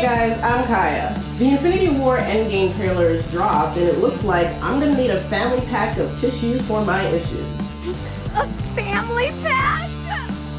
guys, I'm Kaya. The Infinity War Endgame trailer is dropped and it looks like I'm gonna need a family pack of tissues for my issues. A family pack?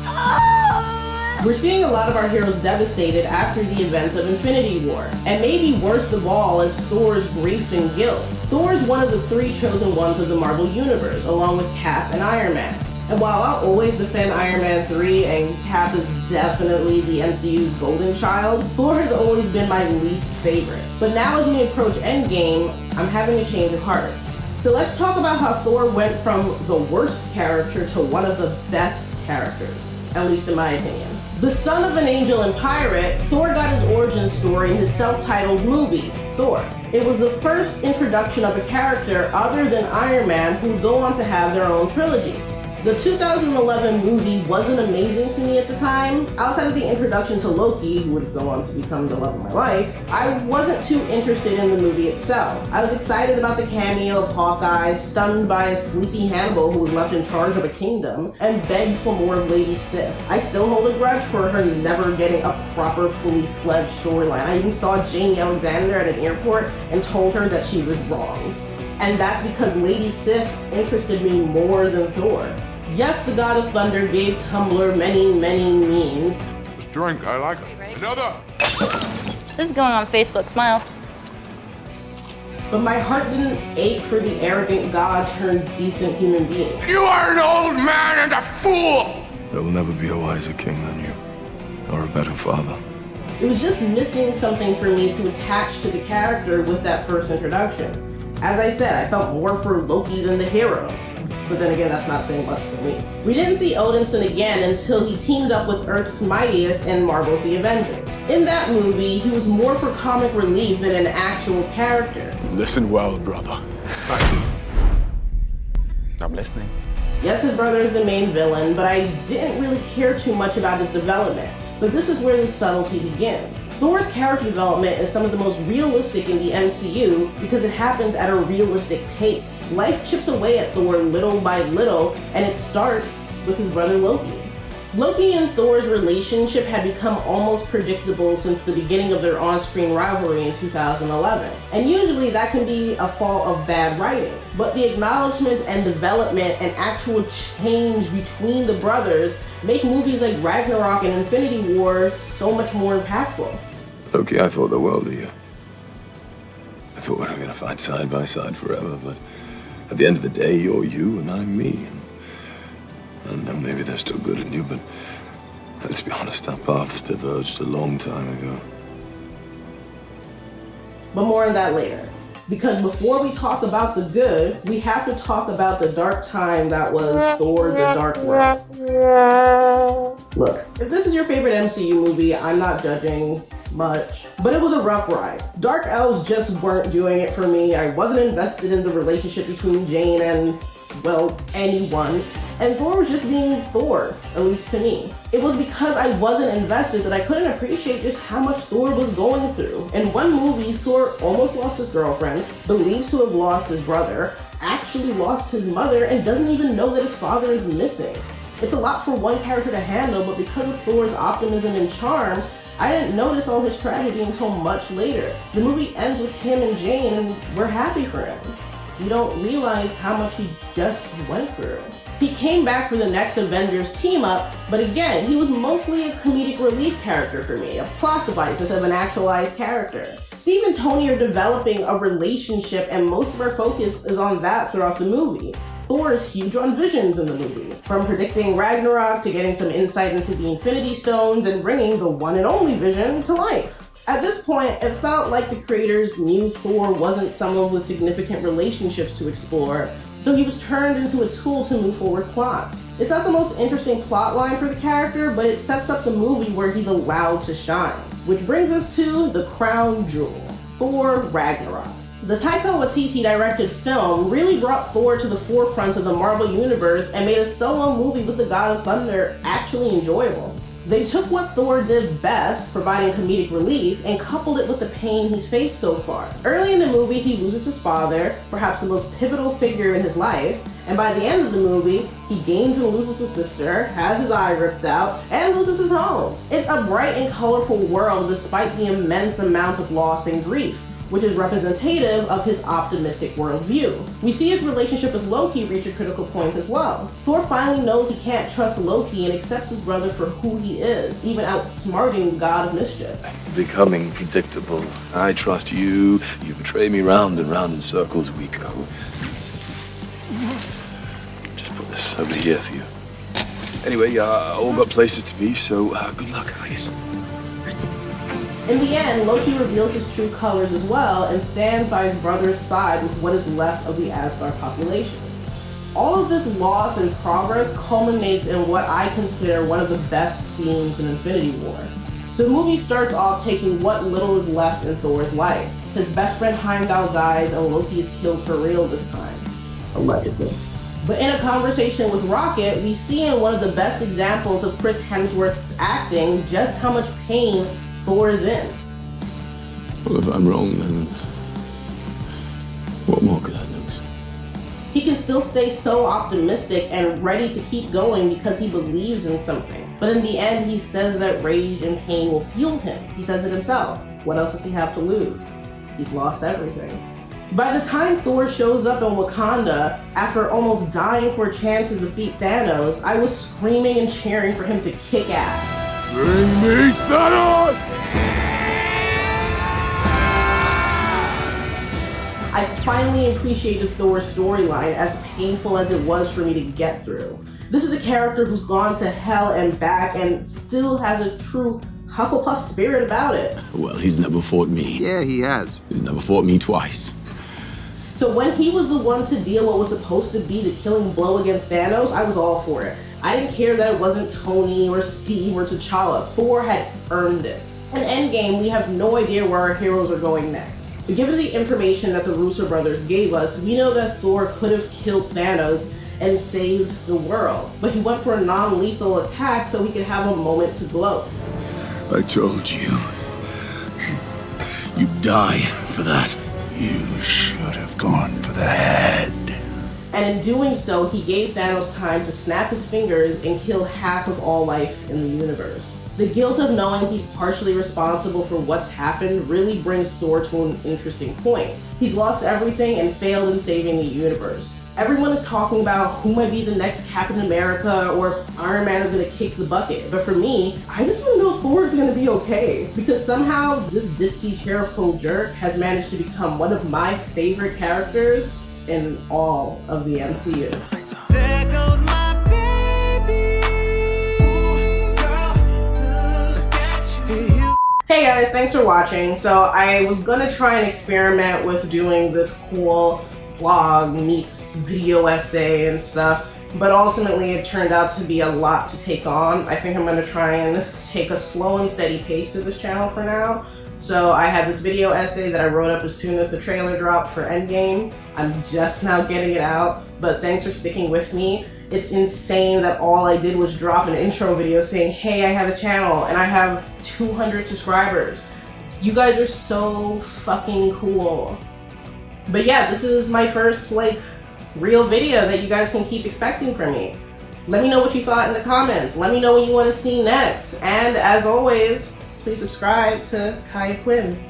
Oh! We're seeing a lot of our heroes devastated after the events of Infinity War, and maybe worst of all is Thor's grief and guilt. Thor is one of the three chosen ones of the Marvel Universe, along with Cap and Iron Man. And while I'll always defend Iron Man 3 and Cap is definitely the MCU's golden child, Thor has always been my least favorite. But now as we approach Endgame, I'm having a change of heart. So let's talk about how Thor went from the worst character to one of the best characters, at least in my opinion. The son of an angel and pirate, Thor got his origin story in his self-titled movie, Thor. It was the first introduction of a character other than Iron Man who would go on to have their own trilogy. The 2011 movie wasn't amazing to me at the time. Outside of the introduction to Loki, who would go on to become the love of my life, I wasn't too interested in the movie itself. I was excited about the cameo of Hawkeye, stunned by a sleepy Hannibal who was left in charge of a kingdom, and begged for more of Lady Sif. I still hold a grudge for her never getting a proper, fully fledged storyline. I even saw Jamie Alexander at an airport and told her that she was wronged. And that's because Lady Sif interested me more than Thor. Yes, the God of Thunder gave Tumblr many, many memes. This drink, I like it. Another! This is going on Facebook. Smile. But my heart didn't ache for the arrogant God turned decent human being. You are an old man and a fool! There will never be a wiser king than you, or a better father. It was just missing something for me to attach to the character with that first introduction. As I said, I felt more for Loki than the hero. But then again, that's not saying much for me. We didn't see Odin again until he teamed up with Earth's mightiest in Marvel's The Avengers. In that movie, he was more for comic relief than an actual character. Listen well, brother. I'm listening. Yes, his brother is the main villain, but I didn't really care too much about his development. But this is where the subtlety begins. Thor's character development is some of the most realistic in the MCU because it happens at a realistic pace. Life chips away at Thor little by little, and it starts with his brother Loki. Loki and Thor's relationship had become almost predictable since the beginning of their on-screen rivalry in 2011. And usually that can be a fault of bad writing. But the acknowledgement and development and actual change between the brothers make movies like Ragnarok and Infinity War so much more impactful. Loki, I thought the world of you. I thought we were gonna fight side by side forever, but at the end of the day, you're you and I'm me. And maybe there's still good in you, but let's be honest, our paths diverged a long time ago. But more on that later. Because before we talk about the good, we have to talk about the dark time that was Thor: The Dark World. Look, if this is your favorite MCU movie, I'm not judging much, but it was a rough ride. Dark elves just weren't doing it for me. I wasn't invested in the relationship between Jane and, well, anyone. And Thor was just being Thor, at least to me. It was because I wasn't invested that I couldn't appreciate just how much Thor was going through. In one movie, Thor almost lost his girlfriend, believes to have lost his brother, actually lost his mother, and doesn't even know that his father is missing. It's a lot for one character to handle, but because of Thor's optimism and charm, I didn't notice all his tragedy until much later. The movie ends with him and Jane, and we're happy for him. You don't realize how much he just went through. He came back for the next Avengers team-up, but again, he was mostly a comedic relief character for me, a plot device instead of an actualized character. Steve and Tony are developing a relationship, and most of our focus is on that throughout the movie. Thor is huge on visions in the movie, from predicting Ragnarok to getting some insight into the Infinity Stones and bringing the one and only Vision to life. At this point, it felt like the creators knew Thor wasn't someone with significant relationships to explore, so he was turned into a tool to move forward plots. It's not the most interesting plot line for the character, but it sets up the movie where he's allowed to shine. Which brings us to the crown jewel, Thor Ragnarok. The Taika Waititi directed film really brought Thor to the forefront of the Marvel Universe and made a solo movie with the God of Thunder actually enjoyable. They took what Thor did best, providing comedic relief, and coupled it with the pain he's faced so far. Early in the movie, he loses his father, perhaps the most pivotal figure in his life, and by the end of the movie, he gains and loses his sister, has his eye ripped out, and loses his home. It's a bright and colorful world despite the immense amount of loss and grief, which is representative of his optimistic worldview. We see his relationship with Loki reach a critical point as well. Thor finally knows he can't trust Loki and accepts his brother for who he is, even outsmarting the god of mischief. Becoming predictable. I trust you. You betray me round and round in circles we go. Just put this over here for you. Anyway, all got places to be, so good luck, I guess. In the end, Loki reveals his true colors as well and stands by his brother's side with what is left of the Asgard population. All of this loss and progress culminates in what I consider one of the best scenes in Infinity War. The movie starts off taking what little is left in Thor's life. His best friend Heimdall dies and Loki is killed for real this time. Allegedly. But in a conversation with Rocket, we see in one of the best examples of Chris Hemsworth's acting just how much pain Thor is in. Well, if I'm wrong, then what more could I lose? He can still stay so optimistic and ready to keep going because he believes in something. But in the end, he says that rage and pain will fuel him. He says it himself. What else does he have to lose? He's lost everything. By the time Thor shows up in Wakanda, after almost dying for a chance to defeat Thanos, I was screaming and cheering for him to kick ass. Bring me Thanos! I finally appreciated Thor's storyline, as painful as it was for me to get through. This is a character who's gone to hell and back and still has a true Hufflepuff spirit about it. Well, he's never fought me. Yeah, he has. He's never fought me twice. So when he was the one to deal what was supposed to be the killing blow against Thanos, I was all for it. I didn't care that it wasn't Tony or Steve or T'Challa. Thor had earned it. In Endgame, we have no idea where our heroes are going next. But given the information that the Russo brothers gave us, we know that Thor could have killed Thanos and saved the world. But he went for a non-lethal attack so he could have a moment to gloat. I told you. You'd die for that. You should have gone for the head. And in doing so, he gave Thanos time to snap his fingers and kill half of all life in the universe. The guilt of knowing he's partially responsible for what's happened really brings Thor to an interesting point. He's lost everything and failed in saving the universe. Everyone is talking about who might be the next Captain America or if Iron Man is gonna kick the bucket. But for me, I just want to know if Thor is gonna be okay. Because somehow this ditzy, cheerful jerk has managed to become one of my favorite characters in all of the MCU. There goes my baby. Ooh, girl, look at you. Hey guys, thanks for watching. So I was gonna try and experiment with doing this cool vlog meets video essay and stuff, but ultimately it turned out to be a lot to take on. I think I'm gonna try and take a slow and steady pace to this channel for now. So I had this video essay that I wrote up as soon as the trailer dropped for Endgame. I'm just now getting it out, but thanks for sticking with me. It's insane that all I did was drop an intro video saying, hey, I have a channel, and I have 200 subscribers. You guys are so fucking cool. But yeah, this is my first, real video that you guys can keep expecting from me. Let me know what you thought in the comments. Let me know what you want to see next. And as always, please subscribe to Quinn.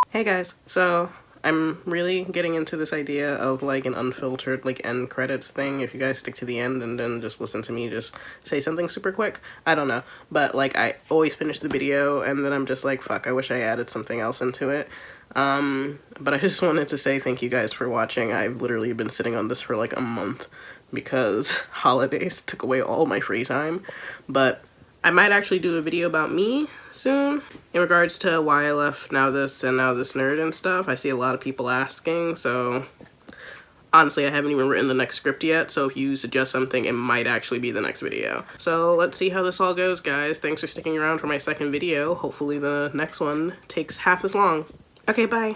Hey guys, so I'm really getting into this idea of an unfiltered end credits thing. If you guys stick to the end and then just listen to me just say something super quick, I don't know. But I always finish the video and then I'm just like, fuck, I wish I added something else into it. But I just wanted to say thank you guys for watching. I've literally been sitting on this for a month because holidays took away all my free time. But I might actually do a video about me soon in regards to why I left Now This and Now This Nerd and stuff. I see a lot of people asking, so honestly I haven't even written the next script yet, so if you suggest something, it might actually be the next video. So let's see how this all goes, guys. Thanks for sticking around for my second video. Hopefully the next one takes half as long. Okay, bye.